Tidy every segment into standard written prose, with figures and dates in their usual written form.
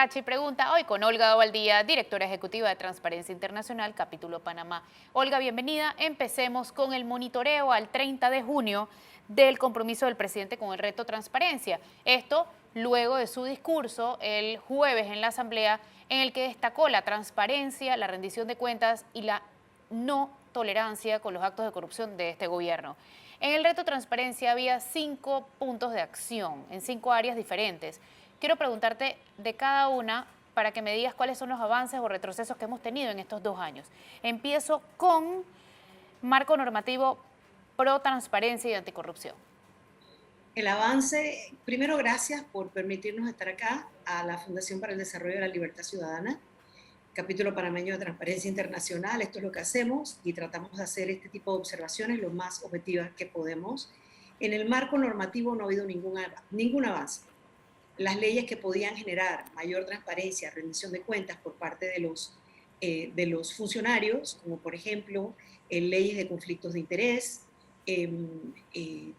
Pachi Pregunta, hoy con Olga Ovaldía, directora ejecutiva de Transparencia Internacional, capítulo Panamá. Olga, bienvenida. Empecemos con el monitoreo al 30 de junio del compromiso del presidente con el reto transparencia. Esto luego de su discurso el jueves en la Asamblea, en el que destacó la transparencia, la rendición de cuentas y la no tolerancia con los actos de corrupción de este gobierno. En el reto transparencia había 5 puntos de acción en 5 áreas diferentes. Quiero preguntarte de cada una para que me digas cuáles son los avances o retrocesos que hemos tenido en estos 2 años. Empiezo con marco normativo pro transparencia y anticorrupción. El avance, primero gracias por permitirnos estar acá, a la Fundación para el Desarrollo de la Libertad Ciudadana, capítulo panameño de Transparencia Internacional. Esto es lo que hacemos y tratamos de hacer este tipo de observaciones lo más objetivas que podemos. En el marco normativo no ha habido ningún avance. Las leyes que podían generar mayor transparencia, rendición de cuentas por parte de los funcionarios, como por ejemplo leyes de conflictos de interés, eh, eh,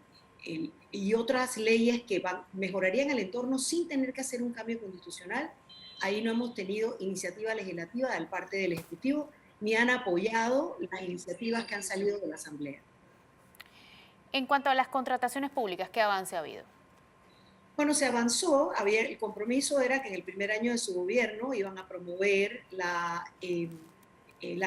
y otras leyes que mejorarían el entorno sin tener que hacer un cambio constitucional. Ahí no hemos tenido iniciativa legislativa de parte del Ejecutivo, ni han apoyado las iniciativas que han salido de la Asamblea. En cuanto a las contrataciones públicas, ¿qué avance ha habido? Bueno, se avanzó, el compromiso era que en el primer año de su gobierno iban a promover la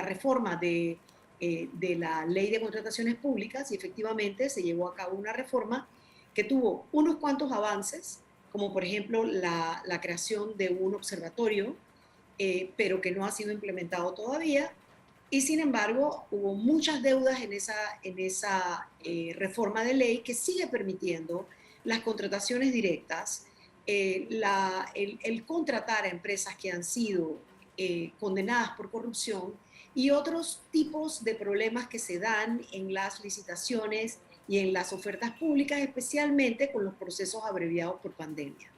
reforma de la ley de contrataciones públicas y efectivamente se llevó a cabo una reforma que tuvo unos cuantos avances, como por ejemplo la creación de un observatorio, pero que no ha sido implementado todavía. Y sin embargo, hubo muchas deudas en esa reforma de ley que sigue permitiendo las contrataciones directas, el contratar a empresas que han sido condenadas por corrupción y otros tipos de problemas que se dan en las licitaciones y en las ofertas públicas, especialmente con los procesos abreviados por pandemia.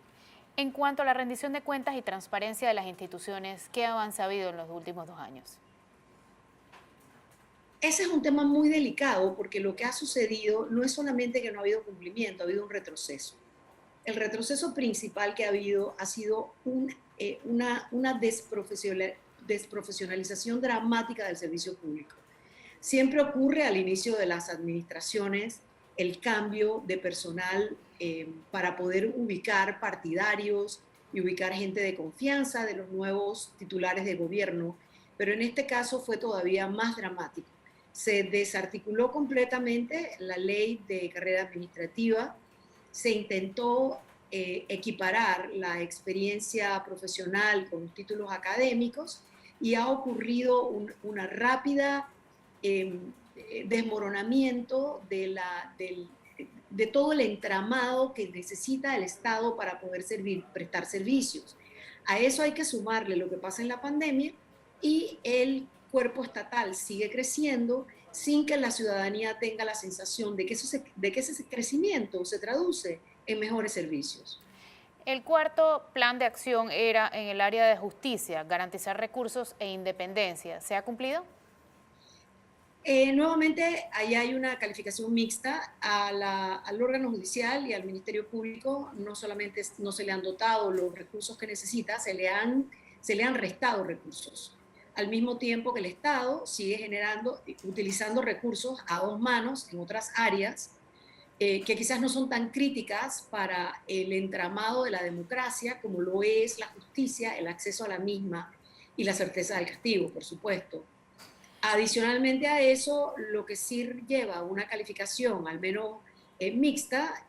En cuanto a la rendición de cuentas y transparencia de las instituciones, ¿qué avance ha habido en los últimos 2 años? Ese es un tema muy delicado porque lo que ha sucedido no es solamente que no ha habido cumplimiento, ha habido un retroceso. El retroceso principal que ha habido ha sido una desprofesionalización dramática del servicio público. Siempre ocurre al inicio de las administraciones el cambio de personal para poder ubicar partidarios y ubicar gente de confianza de los nuevos titulares de gobierno, pero en este caso fue todavía más dramático. Se desarticuló completamente la ley de carrera administrativa, se intentó equiparar la experiencia profesional con los títulos académicos y ha ocurrido una rápida desmoronamiento de todo el entramado que necesita el Estado para poder prestar servicios. A eso hay que sumarle lo que pasa en la pandemia y el cuerpo estatal sigue creciendo sin que la ciudadanía tenga la sensación de que ese crecimiento se traduce en mejores servicios. El cuarto plan de acción era en el área de justicia, garantizar recursos e independencia. ¿Se ha cumplido? Nuevamente, ahí hay una calificación mixta al órgano judicial y al Ministerio Público. No solamente no se le han dotado los recursos que necesita, se le han restado recursos. Al mismo tiempo que el Estado sigue utilizando recursos a dos manos en otras áreas que quizás no son tan críticas para el entramado de la democracia como lo es la justicia, el acceso a la misma y la certeza del castigo, por supuesto. Adicionalmente a eso, lo que sí lleva una calificación, al menos mixta,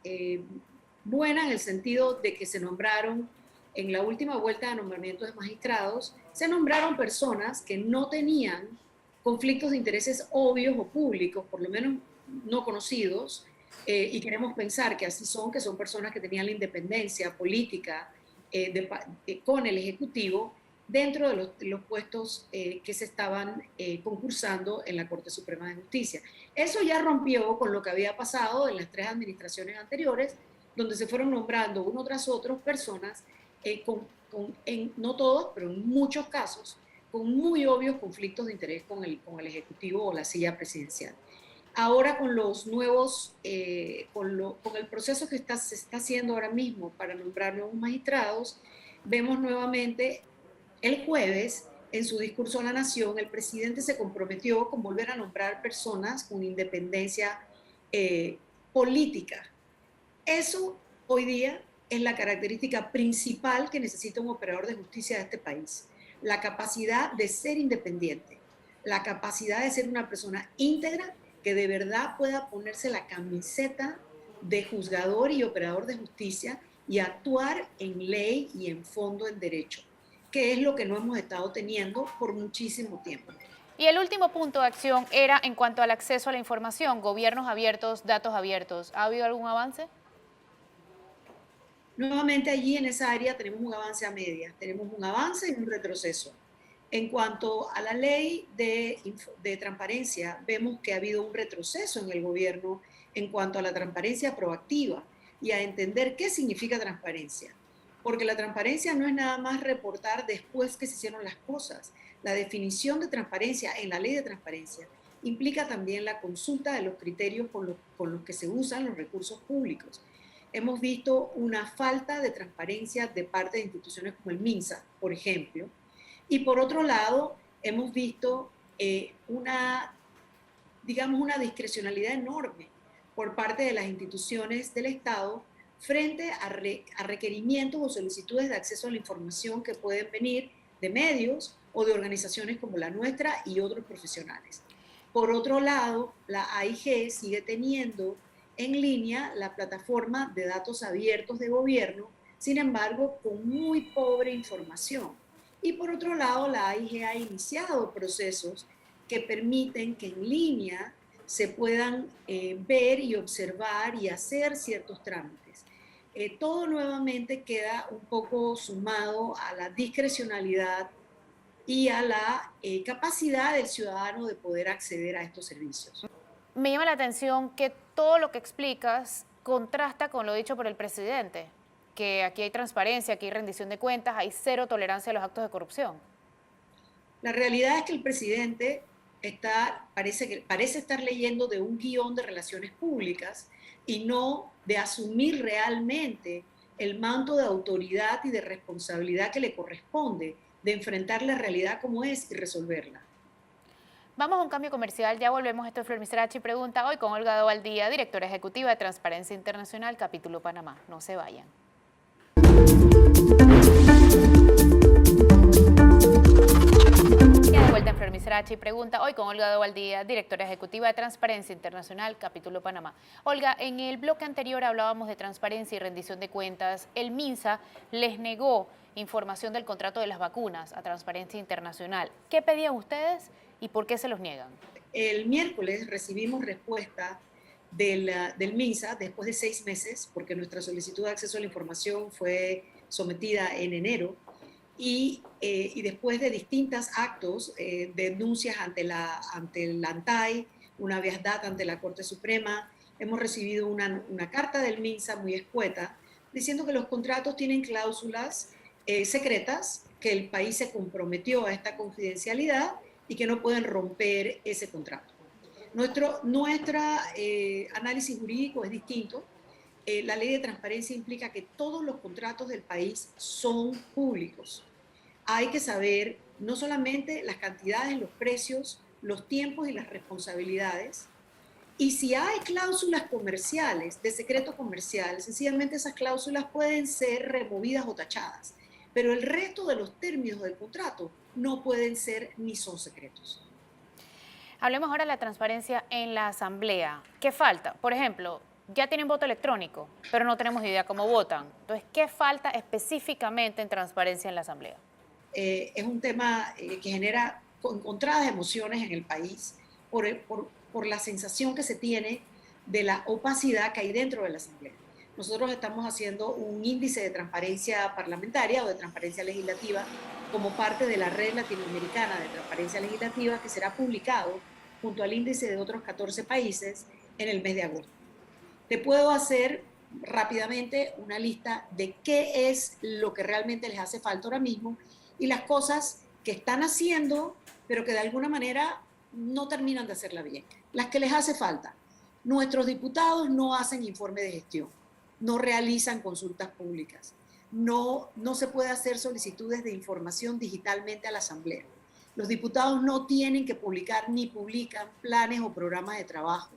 buena en el sentido de que se nombraron, en la última vuelta de nombramiento de magistrados, se nombraron personas que no tenían conflictos de intereses obvios o públicos, por lo menos no conocidos, y queremos pensar que así son, que son personas que tenían la independencia política con el Ejecutivo, dentro de los puestos que se estaban concursando en la Corte Suprema de Justicia. Eso ya rompió con lo que había pasado en las 3 administraciones anteriores, donde se fueron nombrando uno tras otro personas, no todos, pero en muchos casos, con muy obvios conflictos de interés con el Ejecutivo o la silla presidencial. Ahora con los nuevos, con el proceso que se está haciendo ahora mismo para nombrar nuevos magistrados, vemos nuevamente el jueves, en su discurso a la nación, el presidente se comprometió con volver a nombrar personas con independencia política. Eso hoy día es la característica principal que necesita un operador de justicia de este país. La capacidad de ser independiente, la capacidad de ser una persona íntegra que de verdad pueda ponerse la camiseta de juzgador y operador de justicia y actuar en ley y en fondo en derecho, que es lo que no hemos estado teniendo por muchísimo tiempo. Y el último punto de acción era en cuanto al acceso a la información, gobiernos abiertos, datos abiertos. ¿Ha habido algún avance? Nuevamente allí en esa área tenemos un avance a medias, tenemos un avance y un retroceso. En cuanto a la ley de transparencia, vemos que ha habido un retroceso en el gobierno en cuanto a la transparencia proactiva y a entender qué significa transparencia. Porque la transparencia no es nada más reportar después que se hicieron las cosas. La definición de transparencia en la ley de transparencia implica también la consulta de los criterios con los que se usan los recursos públicos. Hemos visto una falta de transparencia de parte de instituciones como el MINSA, por ejemplo, y por otro lado, hemos visto digamos, una discrecionalidad enorme por parte de las instituciones del Estado frente a requerimientos o solicitudes de acceso a la información que pueden venir de medios o de organizaciones como la nuestra y otros profesionales. Por otro lado, la AIG sigue teniendo en línea la plataforma de datos abiertos de gobierno, sin embargo, con muy pobre información. Y por otro lado, la AIG ha iniciado procesos que permiten que en línea se puedan ver y observar y hacer ciertos trámites. Todo nuevamente queda un poco sumado a la discrecionalidad y a la capacidad del ciudadano de poder acceder a estos servicios. Me llama la atención que todo lo que explicas contrasta con lo dicho por el presidente, que aquí hay transparencia, aquí hay rendición de cuentas, hay cero tolerancia a los actos de corrupción. La realidad es que el presidente parece estar leyendo de un guión de relaciones públicas y no de asumir realmente el manto de autoridad y de responsabilidad que le corresponde de enfrentar la realidad como es y resolverla. Vamos a un cambio comercial, ya volvemos. Esto es Flor Misrachi Pregunta, hoy con Olga Dovaldía, directora ejecutiva de Transparencia Internacional, capítulo Panamá. No se vayan. Ya de vuelta en Flor Misrachi Pregunta, hoy con Olga Dovaldía, directora ejecutiva de Transparencia Internacional, capítulo Panamá. Olga, en el bloque anterior hablábamos de transparencia y rendición de cuentas. El MINSA les negó información del contrato de las vacunas a Transparencia Internacional. ¿Qué pedían ustedes y por qué se los niegan? El miércoles recibimos respuesta del MINSA después de 6 meses, porque nuestra solicitud de acceso a la información fue sometida en enero, y después de distintos actos, denuncias ante el ANTAI, una habeas data ante la Corte Suprema, hemos recibido una carta del MINSA muy escueta diciendo que los contratos tienen cláusulas secretas, que el país se comprometió a esta confidencialidad y que no pueden romper ese contrato. Nuestro análisis jurídico es distinto. La ley de transparencia implica que todos los contratos del país son públicos. Hay que saber no solamente las cantidades, los precios, los tiempos y las responsabilidades. Y si hay cláusulas comerciales, de secreto comercial, sencillamente esas cláusulas pueden ser removidas o tachadas. Pero el resto de los términos del contrato no pueden ser ni son secretos. Hablemos ahora de la transparencia en la Asamblea. ¿Qué falta? Por ejemplo, ya tienen voto electrónico, pero no tenemos idea cómo votan. Entonces, ¿qué falta específicamente en transparencia en la Asamblea? Es un tema que genera encontradas emociones en el país por la sensación que se tiene de la opacidad que hay dentro de la Asamblea. Nosotros estamos haciendo un índice de transparencia parlamentaria o de transparencia legislativa como parte de la red latinoamericana de transparencia legislativa que será publicado junto al índice de otros 14 países en el mes de agosto. Te puedo hacer rápidamente una lista de qué es lo que realmente les hace falta ahora mismo y las cosas que están haciendo, pero que de alguna manera no terminan de hacerla bien. Las que les hace falta. Nuestros diputados no hacen informe de gestión, no realizan consultas públicas, no se puede hacer solicitudes de información digitalmente a la Asamblea. Los diputados no tienen que publicar ni publican planes o programas de trabajo.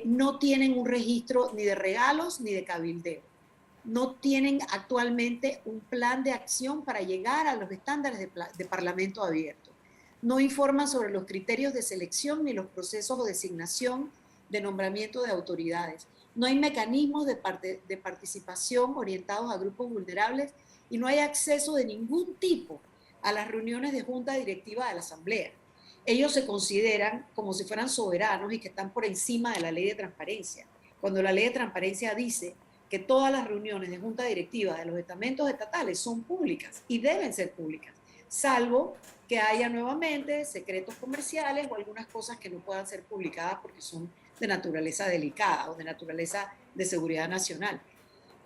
No tienen un registro ni de regalos ni de cabildeo. No tienen actualmente un plan de acción para llegar a los estándares de parlamento abierto. No informan sobre los criterios de selección ni los procesos o designación de nombramiento de autoridades. No hay mecanismos de participación orientados a grupos vulnerables y no hay acceso de ningún tipo a las reuniones de junta directiva de la Asamblea. Ellos se consideran como si fueran soberanos y que están por encima de la ley de transparencia, cuando la ley de transparencia dice que todas las reuniones de junta directiva de los estamentos estatales son públicas y deben ser públicas, salvo que haya nuevamente secretos comerciales o algunas cosas que no puedan ser publicadas porque son de naturaleza delicada o de naturaleza de seguridad nacional.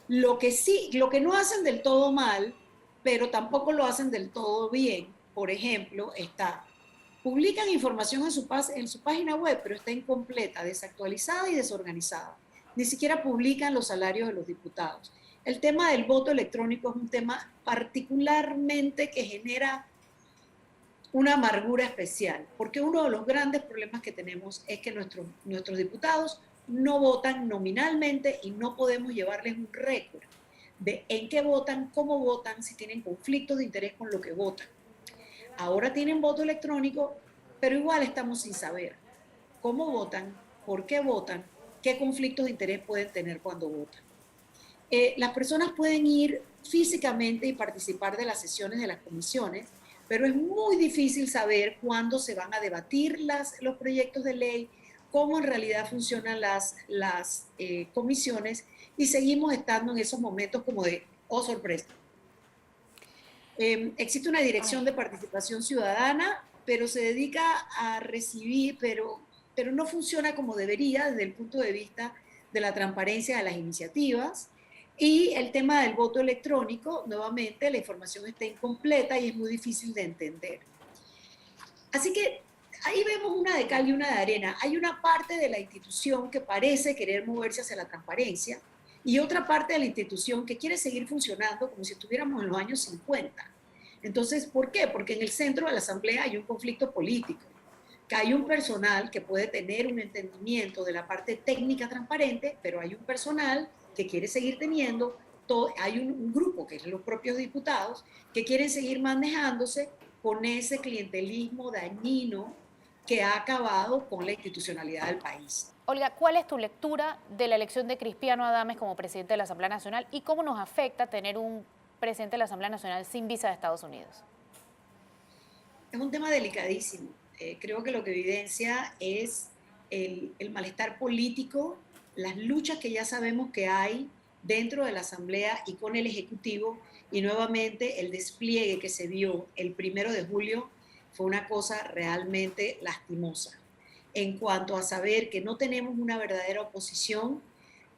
Lo que no hacen del todo mal, pero tampoco lo hacen del todo bien, por ejemplo, publican información en su página web, pero está incompleta, desactualizada y desorganizada. Ni siquiera publican los salarios de los diputados. El tema del voto electrónico es un tema particularmente que genera una amargura especial, porque uno de los grandes problemas que tenemos es que nuestros diputados no votan nominalmente y no podemos llevarles un récord de en qué votan, cómo votan, si tienen conflictos de interés con lo que votan. Ahora tienen voto electrónico, pero igual estamos sin saber cómo votan, por qué votan, qué conflictos de interés pueden tener cuando votan. Las personas pueden ir físicamente y participar de las sesiones de las comisiones, pero es muy difícil saber cuándo se van a debatir los proyectos de ley, cómo en realidad funcionan las comisiones, y seguimos estando en esos momentos como de, oh sorpresa. Existe una dirección de participación ciudadana, pero se dedica a recibir, pero no funciona como debería desde el punto de vista de la transparencia de las iniciativas. Y el tema del voto electrónico, nuevamente la información está incompleta y es muy difícil de entender. Así que ahí vemos una de cal y una de arena. Hay una parte de la institución que parece querer moverse hacia la transparencia y otra parte de la institución que quiere seguir funcionando como si estuviéramos en los años 50. Entonces, ¿por qué? Porque en el centro de la Asamblea hay un conflicto político, que hay un personal que puede tener un entendimiento de la parte técnica transparente, pero hay un personal que quiere seguir teniendo, hay un grupo, que es los propios diputados, que quieren seguir manejándose con ese clientelismo dañino que ha acabado con la institucionalidad del país. Olga, ¿cuál es tu lectura de la elección de Cristiano Adames como presidente de la Asamblea Nacional y cómo nos afecta tener un presidente de la Asamblea Nacional sin visa de Estados Unidos? Es un tema delicadísimo. Creo que lo que evidencia es el malestar político, las luchas que ya sabemos que hay dentro de la Asamblea y con el Ejecutivo, y nuevamente el despliegue que se vio el 1 de julio fue una cosa realmente lastimosa. En cuanto a saber que no tenemos una verdadera oposición,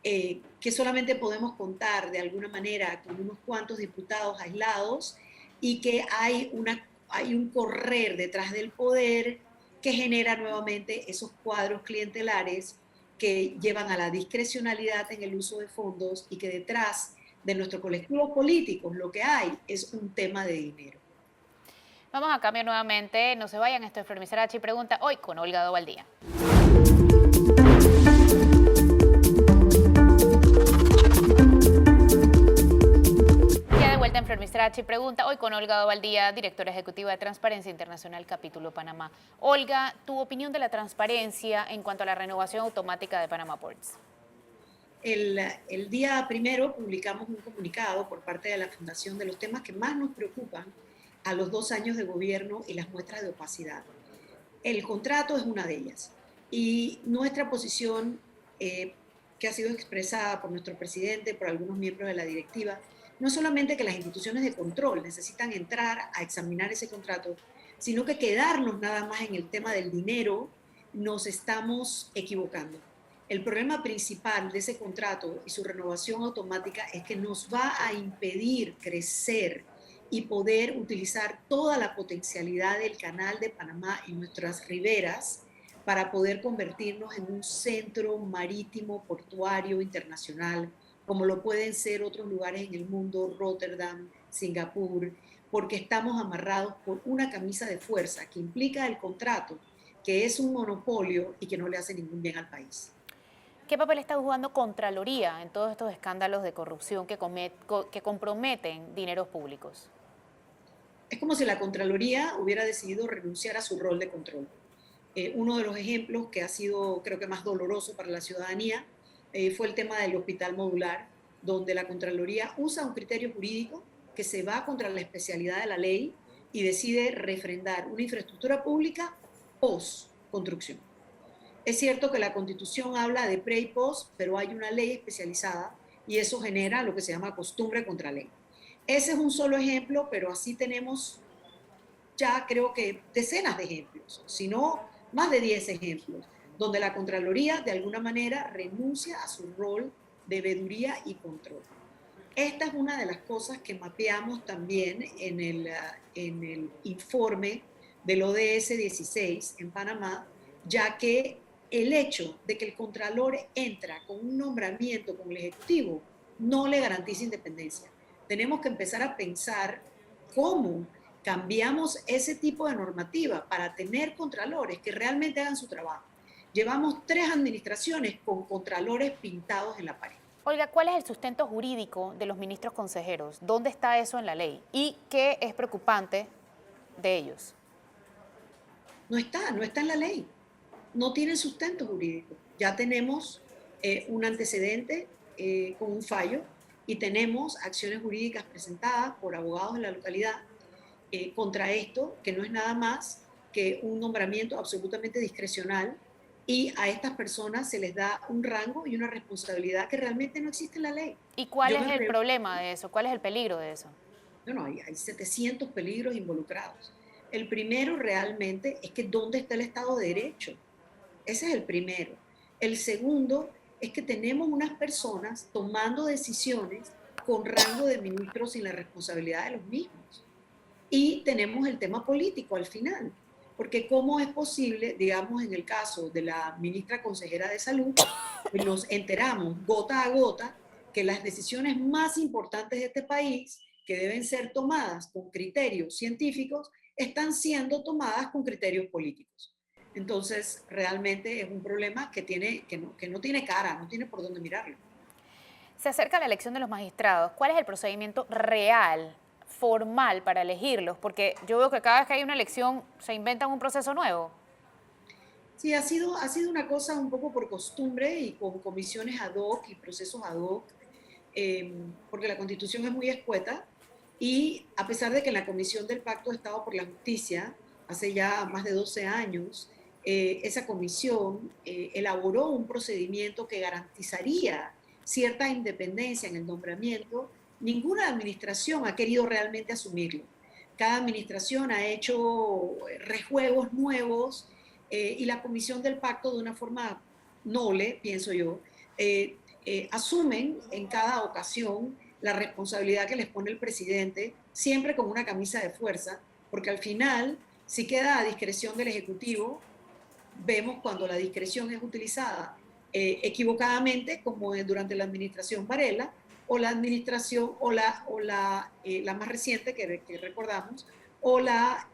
que solamente podemos contar de alguna manera con unos cuantos diputados aislados y que hay un correr detrás del poder que genera nuevamente esos cuadros clientelares que llevan a la discrecionalidad en el uso de fondos y que detrás de nuestros colectivos políticos lo que hay es un tema de dinero. Vamos a cambiar nuevamente, no se vayan, esto es Flor Miserachi Pregunta, hoy con Olga Dovaldía. En Flor Miserachi Pregunta, hoy con Olga Dovaldía, directora ejecutiva de Transparencia Internacional, capítulo Panamá. Olga, tu opinión de la transparencia en cuanto a la renovación automática de Panama Ports. El día 1 publicamos un comunicado por parte de la Fundación de los temas que más nos preocupan a los 2 años de gobierno y las muestras de opacidad. El contrato es una de ellas y nuestra posición, que ha sido expresada por nuestro presidente, por algunos miembros de la directiva, no solamente que las instituciones de control necesitan entrar a examinar ese contrato, sino que quedarnos nada más en el tema del dinero, nos estamos equivocando. El problema principal de ese contrato y su renovación automática es que nos va a impedir crecer y poder utilizar toda la potencialidad del canal de Panamá y nuestras riberas para poder convertirnos en un centro marítimo portuario internacional como lo pueden ser otros lugares en el mundo, Rotterdam, Singapur, porque estamos amarrados por una camisa de fuerza que implica el contrato, que es un monopolio y que no le hace ningún bien al país. ¿Qué papel está jugando Contraloría en todos estos escándalos de corrupción que comprometen dineros públicos? Es como si la Contraloría hubiera decidido renunciar a su rol de control. Uno de los ejemplos que ha sido, creo que más doloroso para la ciudadanía, fue el tema del hospital modular, donde la Contraloría usa un criterio jurídico que se va contra la especialidad de la ley y decide refrendar una infraestructura pública post-construcción. Es cierto que la Constitución habla de pre y post, pero hay una ley especializada y eso genera lo que se llama costumbre contra ley. Ese es un solo ejemplo, pero así tenemos ya creo que decenas de ejemplos, si no más de 10 ejemplos, donde la Contraloría de alguna manera renuncia a su rol de veeduría y control. Esta es una de las cosas que mapeamos también en el informe del ODS 16 en Panamá, ya que el hecho de que el Contralor entra con un nombramiento con el Ejecutivo no le garantiza independencia. Tenemos que empezar a pensar cómo cambiamos ese tipo de normativa para tener contralores que realmente hagan su trabajo. Llevamos 3 administraciones con contralores pintados en la pared. Olga, ¿cuál es el sustento jurídico de los ministros consejeros? ¿Dónde está eso en la ley? ¿Y qué es preocupante de ellos? No está en la ley, no tiene sustento jurídico. Ya tenemos un antecedente con un fallo y tenemos acciones jurídicas presentadas por abogados de la localidad contra esto, que no es nada más que un nombramiento absolutamente discrecional y a estas personas se les da un rango y una responsabilidad que realmente no existe en la ley. ¿Y cuál Yo es me el pregunto, problema de eso? ¿Cuál es el peligro de eso? no, hay 700 peligros involucrados. El primero realmente es que ¿dónde está el Estado de Derecho? Ese es el primero. El segundo es que tenemos unas personas tomando decisiones con rango de ministros sin la responsabilidad de los mismos. Y tenemos el tema político al final, porque cómo es posible, digamos, en el caso de la ministra consejera de Salud, nos enteramos gota a gota que las decisiones más importantes de este país, que deben ser tomadas con criterios científicos, están siendo tomadas con criterios políticos. Entonces, realmente es un problema que no tiene cara, no tiene por dónde mirarlo. Se acerca la elección de los magistrados. ¿Cuál es el procedimiento real, formal para elegirlos? Porque yo veo que cada vez que hay una elección se inventan un proceso nuevo. Sí, ha sido una cosa un poco por costumbre y con comisiones ad hoc y procesos ad hoc, porque la Constitución es muy escueta y a pesar de que en la Comisión del Pacto de Estado por la Justicia, hace ya más de 12 años, esa comisión elaboró un procedimiento que garantizaría cierta independencia en el nombramiento, ninguna administración ha querido realmente asumirlo. Cada administración ha hecho rejuegos nuevos y la Comisión del Pacto de una forma noble, pienso yo, asumen en cada ocasión la responsabilidad que les pone el presidente, siempre con una camisa de fuerza, porque al final, si queda a discreción del Ejecutivo, vemos cuando la discreción es utilizada equivocadamente, como durante la administración Varela, o la administración, la más reciente que recordamos, o la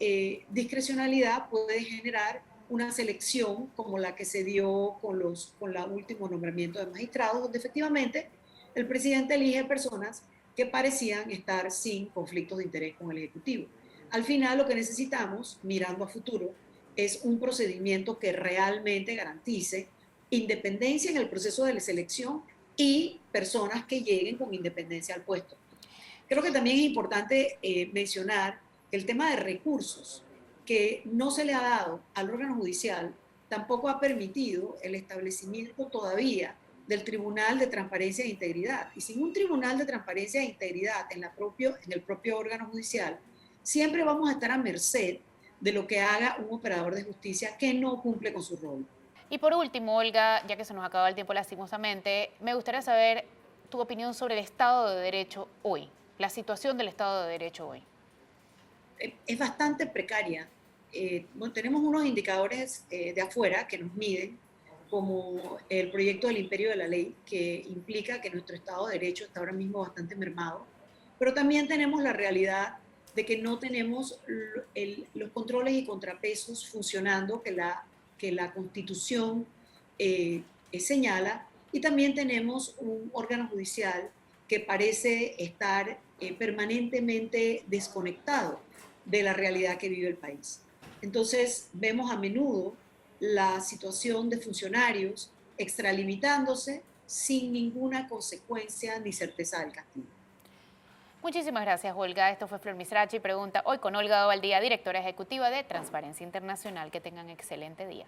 discrecionalidad puede generar una selección como la que se dio con el último nombramiento de magistrados, donde efectivamente el presidente elige personas que parecían estar sin conflictos de interés con el Ejecutivo. Al final lo que necesitamos, mirando a futuro, es un procedimiento que realmente garantice independencia en el proceso de la selección y personas que lleguen con independencia al puesto. Creo que también es importante mencionar que el tema de recursos que no se le ha dado al órgano judicial tampoco ha permitido el establecimiento todavía del Tribunal de Transparencia e Integridad. Y sin un Tribunal de Transparencia e Integridad en el propio órgano judicial, siempre vamos a estar a merced de lo que haga un operador de justicia que no cumple con su rol. Y por último, Olga, ya que se nos acaba el tiempo lastimosamente, me gustaría saber tu opinión sobre el Estado de Derecho hoy, la situación del Estado de Derecho hoy. Es bastante precaria. Bueno, tenemos unos indicadores de afuera que nos miden como el proyecto del imperio de la ley, que implica que nuestro Estado de Derecho está ahora mismo bastante mermado, pero también tenemos la realidad de que no tenemos los controles y contrapesos funcionando que la Constitución señala, y también tenemos un órgano judicial que parece estar permanentemente desconectado de la realidad que vive el país. Entonces vemos a menudo la situación de funcionarios extralimitándose sin ninguna consecuencia ni certeza del castigo. Muchísimas gracias, Olga. Esto fue Flor Misrachi Pregunta hoy con Olga Ovaldía, directora ejecutiva de Transparencia Internacional. Que tengan excelente día.